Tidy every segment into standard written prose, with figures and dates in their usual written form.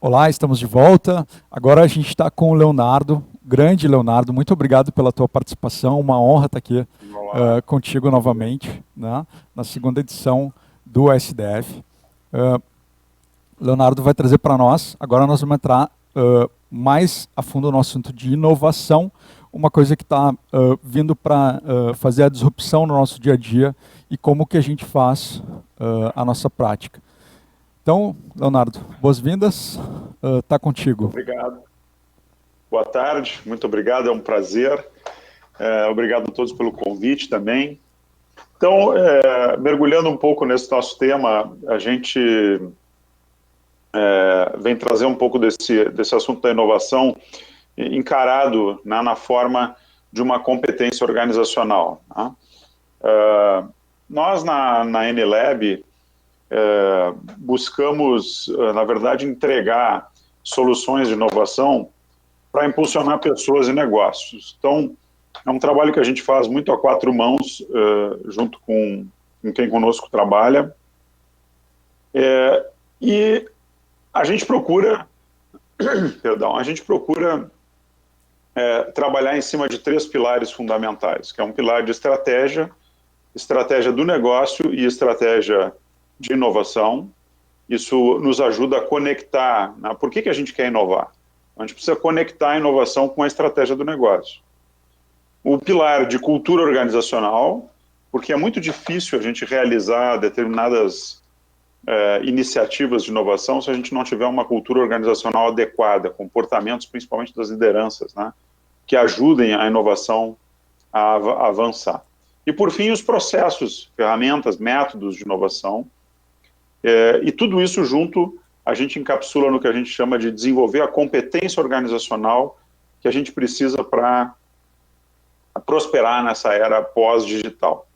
Olá, estamos de volta. Agora a gente está com o Leonardo, grande Leonardo. Muito obrigado pela tua participação. Uma honra estar aqui Olá, contigo novamente, né, na segunda edição do SDF. Leonardo vai trazer para nós. Agora nós vamos entrar mais a fundo no assunto de inovação, uma coisa que está vindo para fazer a disrupção no nosso dia a dia e como que a gente faz a nossa prática. Então, Leonardo, boas-vindas, está contigo. obrigado. Boa tarde, muito obrigado, é um prazer. Obrigado a todos pelo convite também. Então, mergulhando um pouco nesse nosso tema, a gente vem trazer um pouco desse assunto da inovação encarado, né, na forma de uma competência organizacional. Né? Nós, na NLab, buscamos, na verdade, entregar soluções de inovação para impulsionar pessoas e negócios. Então, é um trabalho que a gente faz muito a quatro mãos, junto com quem conosco trabalha, e a gente procura, trabalhar em cima de três pilares fundamentais, que é um pilar de estratégia do negócio e estratégia de inovação. Isso nos ajuda a conectar, né? Por que a gente quer inovar? A gente precisa conectar a inovação com a estratégia do negócio. O pilar de cultura organizacional, porque é muito difícil a gente realizar determinadas iniciativas de inovação se a gente não tiver uma cultura organizacional adequada, comportamentos principalmente das lideranças, né? Que ajudem a inovação a avançar. E por fim, os processos, ferramentas, métodos de inovação, e tudo isso junto a gente encapsula no que a gente chama de desenvolver a competência organizacional que a gente precisa para prosperar nessa era pós-digital.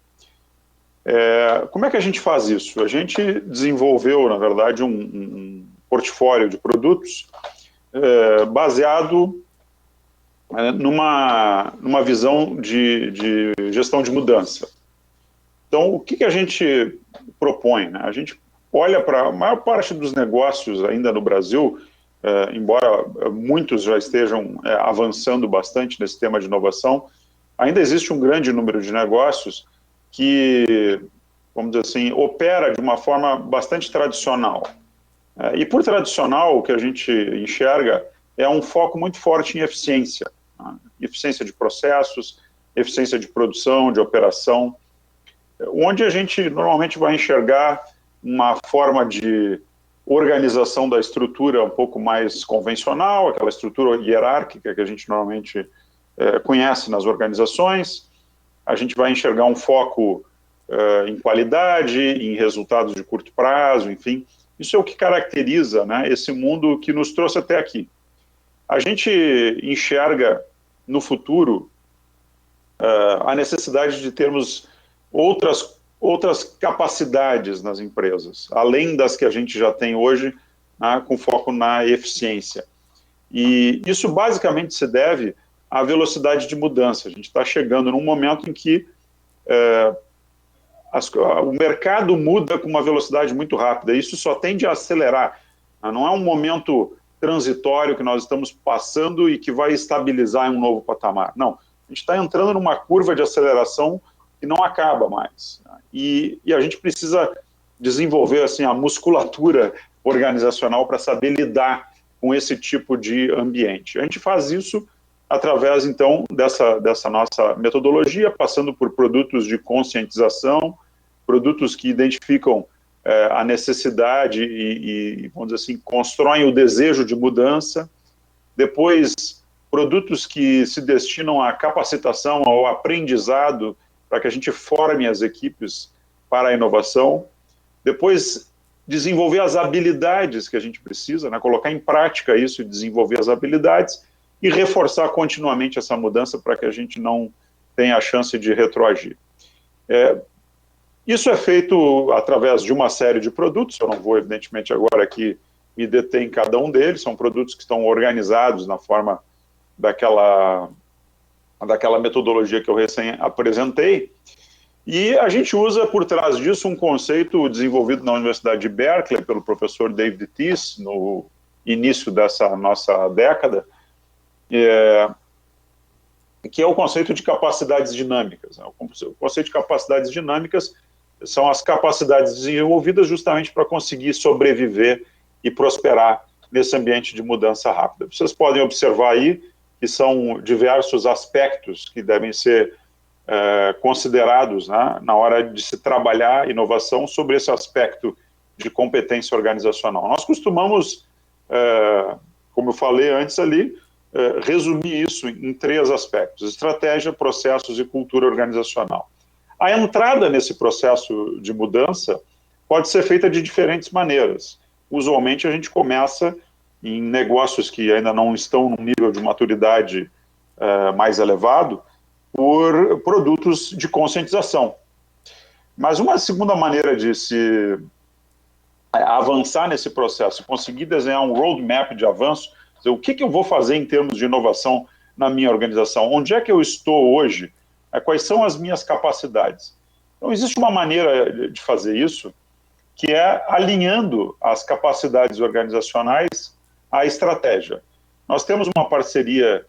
Como é que a gente faz isso? A gente desenvolveu, na verdade, um portfólio de produtos baseado numa visão de gestão de mudança. Então, o que a gente propõe, né? A gente olha para a maior parte dos negócios ainda no Brasil, embora muitos já estejam avançando bastante nesse tema de inovação, ainda existe um grande número de negócios que, vamos dizer assim, opera de uma forma bastante tradicional. E por tradicional, o que a gente enxerga é um foco muito forte em eficiência, né? Eficiência de processos, eficiência de produção, de operação, onde a gente normalmente vai enxergar uma forma de organização da estrutura um pouco mais convencional, aquela estrutura hierárquica que a gente normalmente conhece nas organizações. A gente vai enxergar um foco em qualidade, em resultados de curto prazo, enfim. Isso é o que caracteriza, né, esse mundo que nos trouxe até aqui. A gente enxerga no futuro a necessidade de termos outras capacidades nas empresas, além das que a gente já tem hoje, né, com foco na eficiência. E isso basicamente se deve à velocidade de mudança. A gente está chegando num momento em que o mercado muda com uma velocidade muito rápida, e isso só tende a acelerar. Não é um momento transitório que nós estamos passando e que vai estabilizar em um novo patamar. Não, a gente está entrando numa curva de aceleração que não acaba mais. E a gente precisa desenvolver assim, a musculatura organizacional para saber lidar com esse tipo de ambiente. A gente faz isso através, então, dessa nossa metodologia, passando por produtos de conscientização, produtos que identificam a necessidade e, vamos dizer assim, constroem o desejo de mudança. Depois, produtos que se destinam à capacitação, ao aprendizado, para que a gente forme as equipes para a inovação. Depois, desenvolver as habilidades que a gente precisa, né? Colocar em prática isso e desenvolver as habilidades e reforçar continuamente essa mudança para que a gente não tenha a chance de retroagir. Isso é feito através de uma série de produtos, eu não vou, evidentemente, agora aqui me deter em cada um deles, são produtos que estão organizados na forma daquela metodologia que eu recém apresentei, e a gente usa por trás disso um conceito desenvolvido na Universidade de Berkeley pelo professor David Thies, no início dessa nossa década, que é o conceito de capacidades dinâmicas. O conceito de capacidades dinâmicas são as capacidades desenvolvidas justamente para conseguir sobreviver e prosperar nesse ambiente de mudança rápida. Vocês podem observar aí que são diversos aspectos que devem ser considerados, né, na hora de se trabalhar inovação sobre esse aspecto de competência organizacional. Nós costumamos, como eu falei antes ali, resumir isso em 3 aspectos: estratégia, processos e cultura organizacional. A entrada nesse processo de mudança pode ser feita de diferentes maneiras. Usualmente a gente começa em negócios que ainda não estão num nível de maturidade mais elevado, por produtos de conscientização. Mas uma segunda maneira de se avançar nesse processo, conseguir desenhar um roadmap de avanço, dizer, o que eu vou fazer em termos de inovação na minha organização, onde é que eu estou hoje, quais são as minhas capacidades. Então, existe uma maneira de fazer isso, que é alinhando as capacidades organizacionais à estratégia. Nós temos uma parceria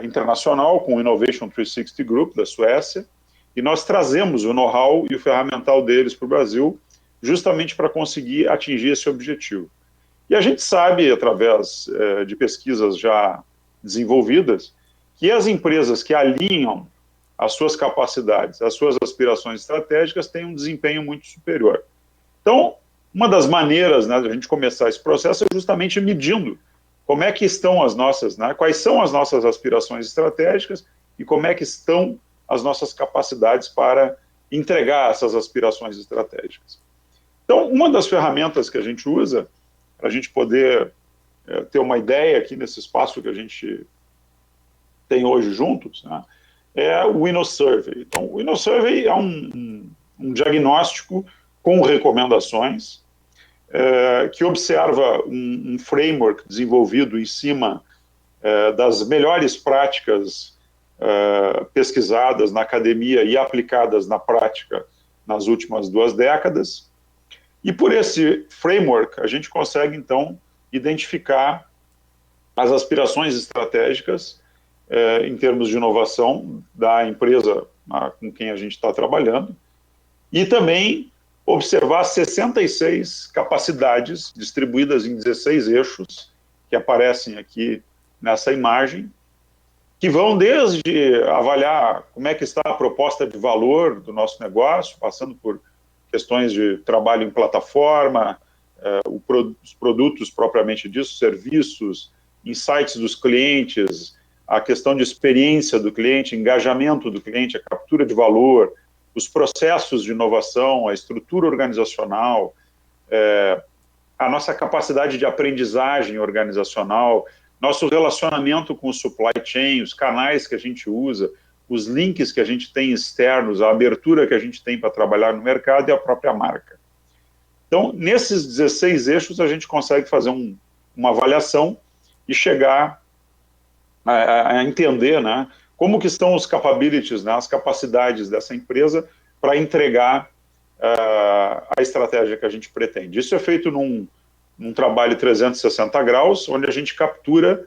internacional com o Innovation 360 Group, da Suécia, e nós trazemos o know-how e o ferramental deles para o Brasil, justamente para conseguir atingir esse objetivo. E a gente sabe, através de pesquisas já desenvolvidas, que as empresas que alinham as suas capacidades, as suas aspirações estratégicas, têm um desempenho muito superior. Então, uma das maneiras, né, de a gente começar esse processo é justamente medindo como é que estão as nossas, né, quais são as nossas aspirações estratégicas e como é que estão as nossas capacidades para entregar essas aspirações estratégicas. Então, uma das ferramentas que a gente usa para a gente poder ter uma ideia aqui nesse espaço que a gente tem hoje juntos, né, é o InnoSurvey. Então, o InnoSurvey é um diagnóstico com recomendações que observa um framework desenvolvido em cima das melhores práticas pesquisadas na academia e aplicadas na prática nas últimas 2 décadas. E por esse framework, a gente consegue, então, identificar as aspirações estratégicas em termos de inovação da empresa com quem a gente está trabalhando, e também observar 66 capacidades distribuídas em 16 eixos, que aparecem aqui nessa imagem, que vão desde avaliar como é que está a proposta de valor do nosso negócio, passando por questões de trabalho em plataforma, os produtos propriamente disso, serviços, insights dos clientes, a questão de experiência do cliente, engajamento do cliente, a captura de valor, os processos de inovação, a estrutura organizacional, a nossa capacidade de aprendizagem organizacional, nosso relacionamento com o supply chain, os canais que a gente usa, os links que a gente tem externos, a abertura que a gente tem para trabalhar no mercado e a própria marca. Então, nesses 16 eixos, a gente consegue fazer uma avaliação e chegar a entender, né, como que estão os capabilities, né, as capacidades dessa empresa para entregar a estratégia que a gente pretende. Isso é feito num trabalho 360 graus, onde a gente captura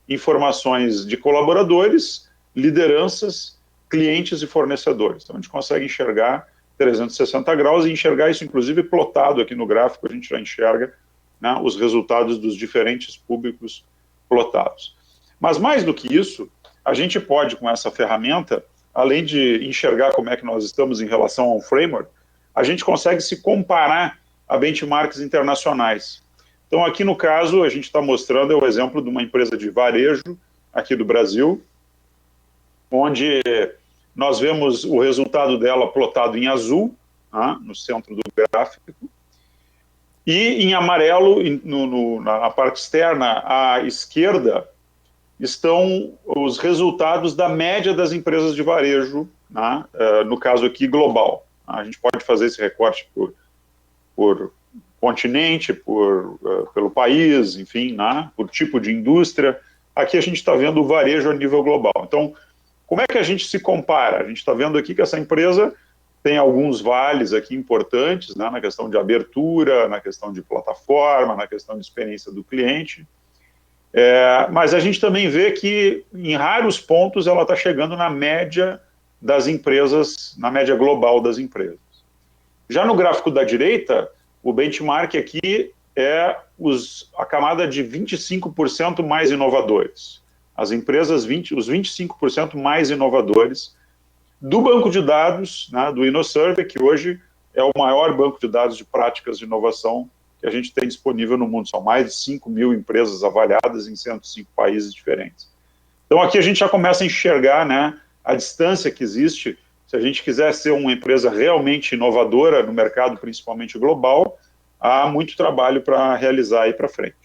informações de colaboradores, lideranças, clientes e fornecedores. Então, a gente consegue enxergar 360 graus e enxergar isso, inclusive, plotado aqui no gráfico, a gente já enxerga, né, os resultados dos diferentes públicos plotados. Mas, mais do que isso, a gente pode, com essa ferramenta, além de enxergar como é que nós estamos em relação ao framework, a gente consegue se comparar a benchmarks internacionais. Então, aqui no caso, a gente está mostrando o exemplo de uma empresa de varejo aqui do Brasil, onde nós vemos o resultado dela plotado em azul, no centro do gráfico, e em amarelo, na parte externa, à esquerda, estão os resultados da média das empresas de varejo, né, no caso aqui global. A gente pode fazer esse recorte por continente, pelo país, enfim, né, por tipo de indústria. Aqui a gente está vendo o varejo a nível global. Então, como é que a gente se compara? A gente está vendo aqui que essa empresa tem alguns vales aqui importantes, né, na questão de abertura, na questão de plataforma, na questão de experiência do cliente. Mas a gente também vê que, em raros pontos, ela está chegando na média das empresas, na média global das empresas. Já no gráfico da direita, o benchmark aqui é a camada de 25% mais inovadores. As empresas, os 25% mais inovadores do banco de dados, né, do InnoSurvey, que hoje é o maior banco de dados de práticas de inovação que a gente tem disponível no mundo. São mais de 5 mil empresas avaliadas em 105 países diferentes. Então, aqui a gente já começa a enxergar, né, a distância que existe. Se a gente quiser ser uma empresa realmente inovadora no mercado, principalmente global, há muito trabalho para realizar aí para frente.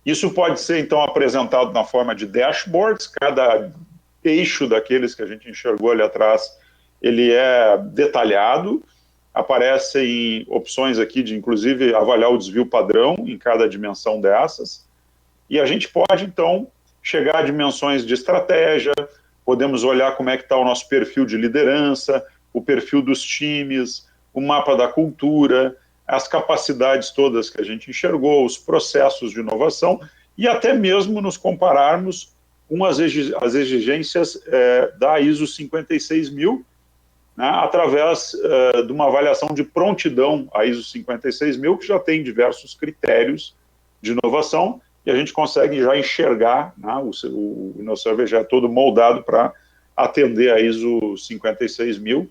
Isso pode ser, então, apresentado na forma de dashboards. Cada eixo daqueles que a gente enxergou ali atrás, ele é detalhado. Aparecem opções aqui de, inclusive, avaliar o desvio padrão em cada dimensão dessas. E a gente pode, então, chegar a dimensões de estratégia, podemos olhar como é que está o nosso perfil de liderança, o perfil dos times, o mapa da cultura, as capacidades todas que a gente enxergou, os processos de inovação, e até mesmo nos compararmos com as exigências da ISO 56000, né, através de uma avaliação de prontidão à ISO 56000, que já tem diversos critérios de inovação, e a gente consegue já enxergar, né, o InnoSurvey já é todo moldado para atender a ISO 56000,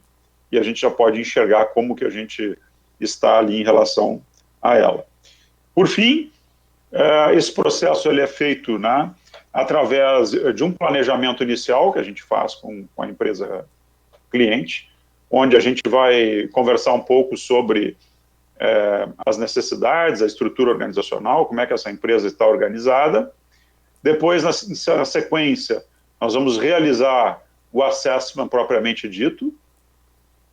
e a gente já pode enxergar como que a gente está ali em relação a ela. Por fim, esse processo ele é feito, né, através de um planejamento inicial que a gente faz com a empresa cliente, onde a gente vai conversar um pouco sobre as necessidades, a estrutura organizacional, como é que essa empresa está organizada. Depois, na sequência, nós vamos realizar o assessment propriamente dito,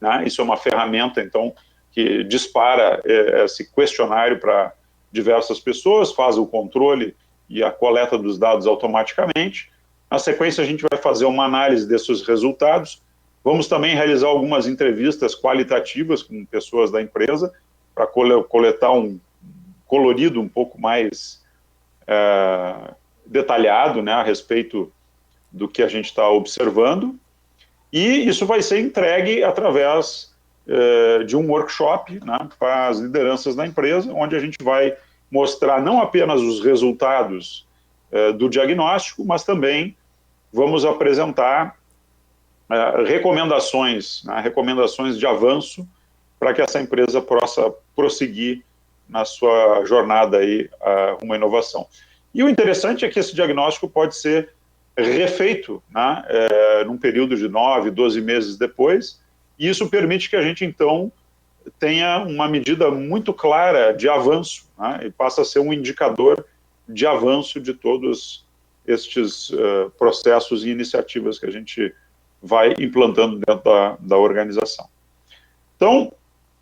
né? Isso é uma ferramenta, então, que dispara esse questionário para diversas pessoas, faz o controle e a coleta dos dados automaticamente. Na sequência, a gente vai fazer uma análise desses resultados. Vamos também realizar algumas entrevistas qualitativas com pessoas da empresa, para coletar um colorido um pouco mais detalhado, né, a respeito do que a gente está observando. E isso vai ser entregue através de um workshop, né, para as lideranças da empresa, onde a gente vai mostrar não apenas os resultados do diagnóstico, mas também vamos apresentar recomendações, né, recomendações de avanço para que essa empresa possa prosseguir na sua jornada aí uma inovação. E o interessante é que esse diagnóstico pode ser refeito, né, num período de 9, 12 meses depois, e isso permite que a gente, então, tenha uma medida muito clara de avanço, né, e passa a ser um indicador de avanço de todos estes processos e iniciativas que a gente vai implantando dentro da organização. Então,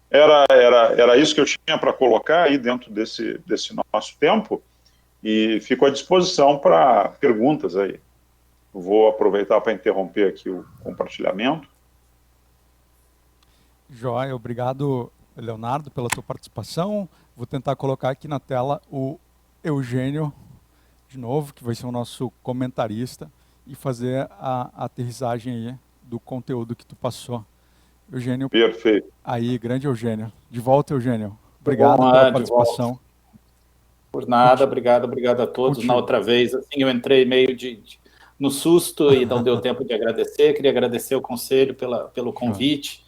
era isso que eu tinha para colocar aí dentro desse nosso tempo, e fico à disposição para perguntas aí. Vou aproveitar para interromper aqui o compartilhamento. Joia, obrigado, Leonardo, pela tua participação. Vou tentar colocar aqui na tela o Eugênio, de novo, que vai ser o nosso comentarista, e fazer a aterrissagem aí do conteúdo que tu passou. Eugênio. Perfeito. Aí, grande Eugênio. De volta, Eugênio. Obrigado pela participação. Por nada, obrigado a todos. Na outra vez, assim, eu entrei meio no susto e não deu tempo de agradecer. Queria agradecer ao Conselho pelo convite,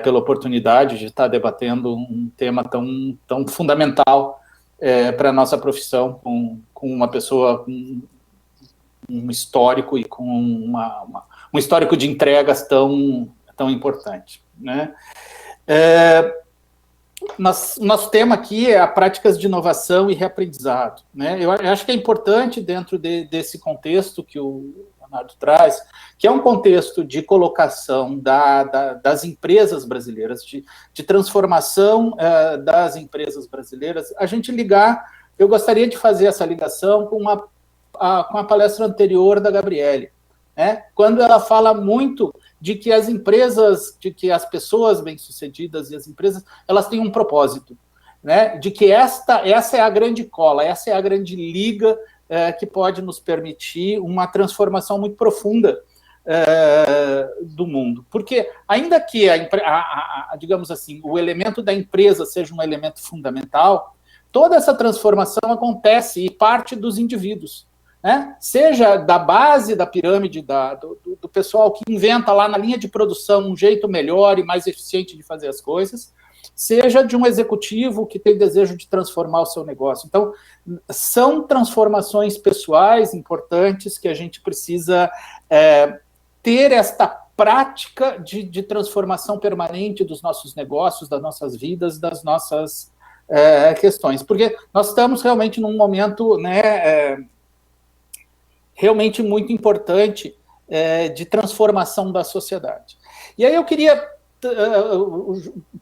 pela oportunidade de estar debatendo um tema tão fundamental para a nossa profissão, com uma pessoa com um histórico e com um histórico de entregas tão importante, né? Nosso tema aqui é práticas de inovação e reaprendizado, né? Eu acho que é importante, dentro desse contexto que o Leonardo traz, que é um contexto de colocação das empresas brasileiras, de transformação das empresas brasileiras, a gente ligar. Eu gostaria de fazer essa ligação com a palestra anterior da Gabriele, né? Quando ela fala muito de que as empresas, de que as pessoas bem-sucedidas e as empresas, elas têm um propósito, né? De que essa é a grande cola, essa é a grande liga que pode nos permitir uma transformação muito profunda do mundo. Porque, ainda que, digamos assim, o elemento da empresa seja um elemento fundamental, toda essa transformação acontece e parte dos indivíduos, né? Seja da base da pirâmide do pessoal que inventa lá na linha de produção um jeito melhor e mais eficiente de fazer as coisas, seja de um executivo que tem desejo de transformar o seu negócio. Então, são transformações pessoais importantes que a gente precisa ter esta prática de transformação permanente dos nossos negócios, das nossas vidas, das nossas questões. Porque nós estamos realmente num momento, né, realmente muito importante de transformação da sociedade. E aí eu queria,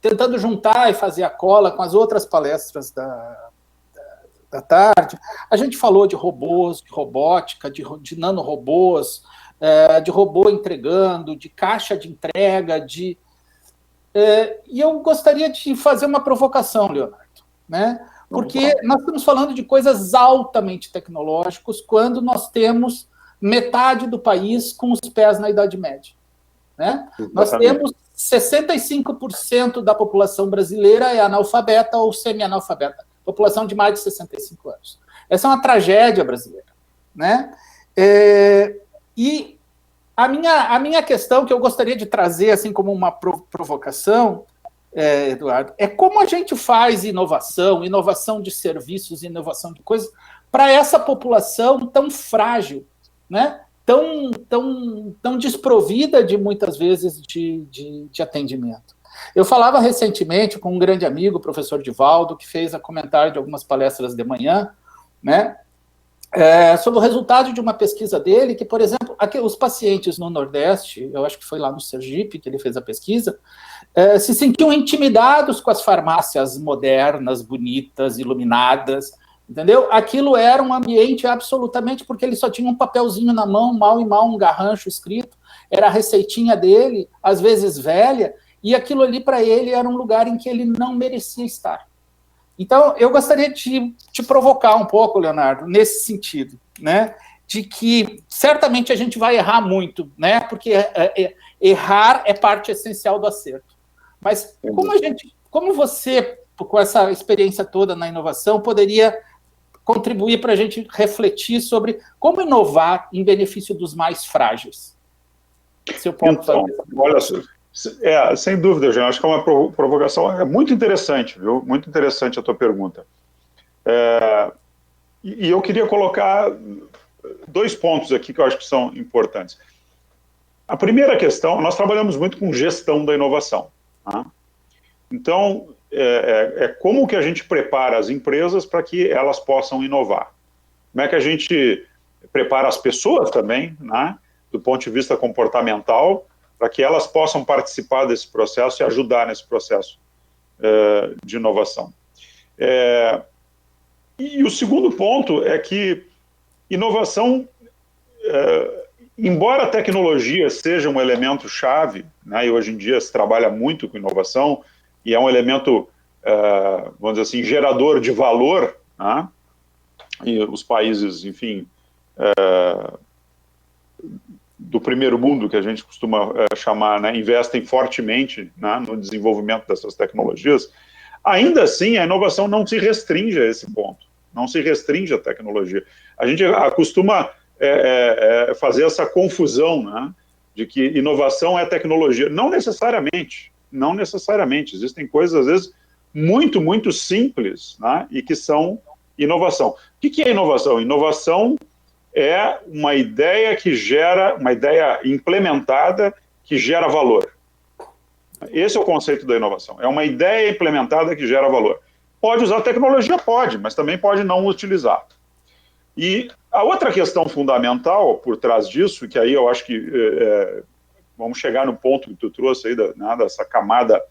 tentando juntar e fazer a cola com as outras palestras da tarde, a gente falou de robôs, de robótica, de nanorobôs, de robô entregando, de caixa de entrega, e eu gostaria de fazer uma provocação, Leonardo, né? Porque nós estamos falando de coisas altamente tecnológicas quando nós temos metade do país com os pés na Idade Média, né? Nós temos 65% da população brasileira é analfabeta ou semi-analfabeta, população de mais de 65 anos. Essa é uma tragédia brasileira, né? E a minha questão que eu gostaria de trazer assim como uma provocação, Eduardo, é como a gente faz inovação de serviços, inovação de coisas, para essa população tão frágil, né? Tão desprovida de, muitas vezes, de atendimento. Eu falava recentemente com um grande amigo, o professor Divaldo, que fez a comentário de algumas palestras de manhã, né? Sobre o resultado de uma pesquisa dele, que, por exemplo, os pacientes no Nordeste, eu acho que foi lá no Sergipe que ele fez a pesquisa, se sentiam intimidados com as farmácias modernas, bonitas, iluminadas, entendeu? Aquilo era um ambiente absolutamente, porque ele só tinha um papelzinho na mão, mal e mal um garrancho escrito, era a receitinha dele, às vezes velha, e aquilo ali para ele era um lugar em que ele não merecia estar. Então, eu gostaria de te provocar um pouco, Leonardo, nesse sentido, né? De que certamente a gente vai errar muito, né? Porque errar é parte essencial do acerto. Mas como você, com essa experiência toda na inovação, poderia contribuir para a gente refletir sobre como inovar em benefício dos mais frágeis? Se eu posso fazer. Olha só. Sem dúvida, Jean, acho que é uma provocação muito interessante, viu? Muito interessante a tua pergunta. E eu queria colocar 2 pontos aqui que eu acho que são importantes. A primeira questão, nós trabalhamos muito com gestão da inovação, tá? Então, como que a gente prepara as empresas para que elas possam inovar? Como é que a gente prepara as pessoas também, né, do ponto de vista comportamental, para que elas possam participar desse processo e ajudar nesse processo de inovação. E o segundo ponto é que inovação, embora a tecnologia seja um elemento chave, né, e hoje em dia se trabalha muito com inovação, e é um elemento, vamos dizer assim, gerador de valor, né, e os países, enfim, do primeiro mundo, que a gente costuma chamar, né, investem fortemente, né, no desenvolvimento dessas tecnologias, ainda assim a inovação não se restringe a esse ponto, não se restringe à tecnologia. A gente costuma fazer essa confusão, né, de que inovação é tecnologia. Não necessariamente, não necessariamente. Existem coisas, às vezes, muito, muito simples, né, e que são inovação. O que é inovação? Inovação é uma ideia que gera, uma ideia implementada que gera valor. Esse é o conceito da inovação. É uma ideia implementada que gera valor. Pode usar tecnologia? Pode, mas também pode não utilizar. E a outra questão fundamental por trás disso, que aí eu acho que vamos chegar no ponto que tu trouxe aí, né, dessa camada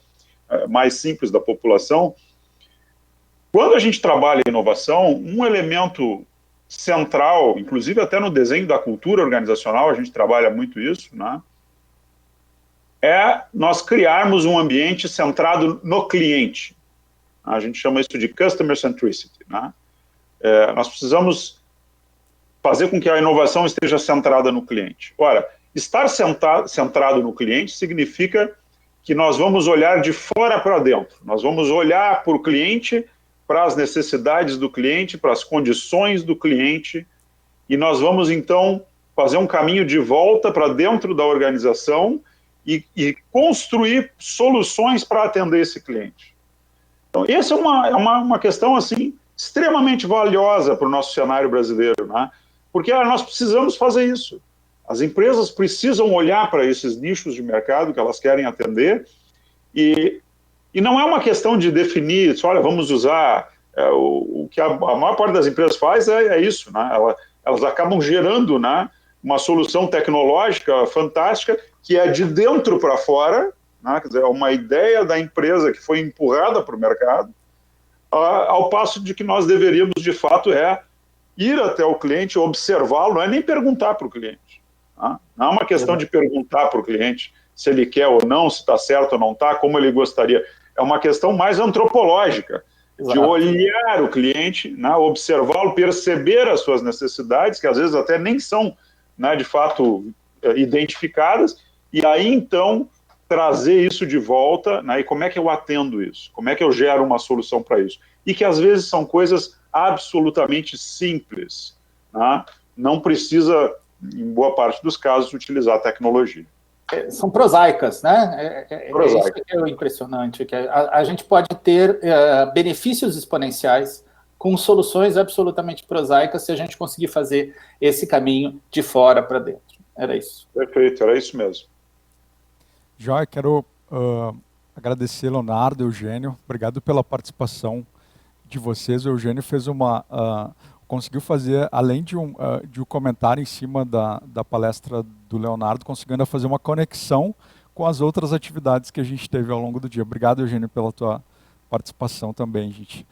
mais simples da população, quando a gente trabalha em inovação, um elemento central, inclusive até no desenho da cultura organizacional, a gente trabalha muito isso, né? É nós criarmos um ambiente centrado no cliente. A gente chama isso de Customer Centricity, né? Nós precisamos fazer com que a inovação esteja centrada no cliente. Ora, estar centrado no cliente significa que nós vamos olhar de fora para dentro. Nós vamos olhar para o cliente, para as necessidades do cliente, para as condições do cliente, e nós vamos, então, fazer um caminho de volta para dentro da organização e construir soluções para atender esse cliente. Então, essa é uma questão, assim, extremamente valiosa para o nosso cenário brasileiro, né? Porque nós precisamos fazer isso. As empresas precisam olhar para esses nichos de mercado que elas querem atender e não é uma questão de definir, olha, vamos usar... o que a maior parte das empresas faz é isso, né? Elas acabam gerando, né, uma solução tecnológica fantástica que é de dentro para fora, né? Quer dizer, é uma ideia da empresa que foi empurrada para o mercado, ao passo de que nós deveríamos, de fato, ir até o cliente, observá-lo, não é nem perguntar para o cliente. Tá? Não é uma questão de perguntar para o cliente se ele quer ou não, se está certo ou não está, como ele gostaria. É uma questão mais antropológica, de olhar o cliente, né, observá-lo, perceber as suas necessidades, que às vezes até nem são, né, de fato identificadas, e aí então trazer isso de volta, né, e como é que eu atendo isso? Como é que eu gero uma solução para isso? E que às vezes são coisas absolutamente simples, né? Não precisa, em boa parte dos casos, utilizar tecnologia. São prosaicas, né? Isso que é o impressionante, que a gente pode ter benefícios exponenciais com soluções absolutamente prosaicas se a gente conseguir fazer esse caminho de fora para dentro. Era isso. Perfeito, era isso mesmo. Joia, quero agradecer, Leonardo, Eugênio, obrigado pela participação de vocês. O Eugênio fez conseguiu fazer, além de um comentário em cima da palestra do Leonardo, conseguindo fazer uma conexão com as outras atividades que a gente teve ao longo do dia. Obrigado, Eugênio, pela tua participação também, gente.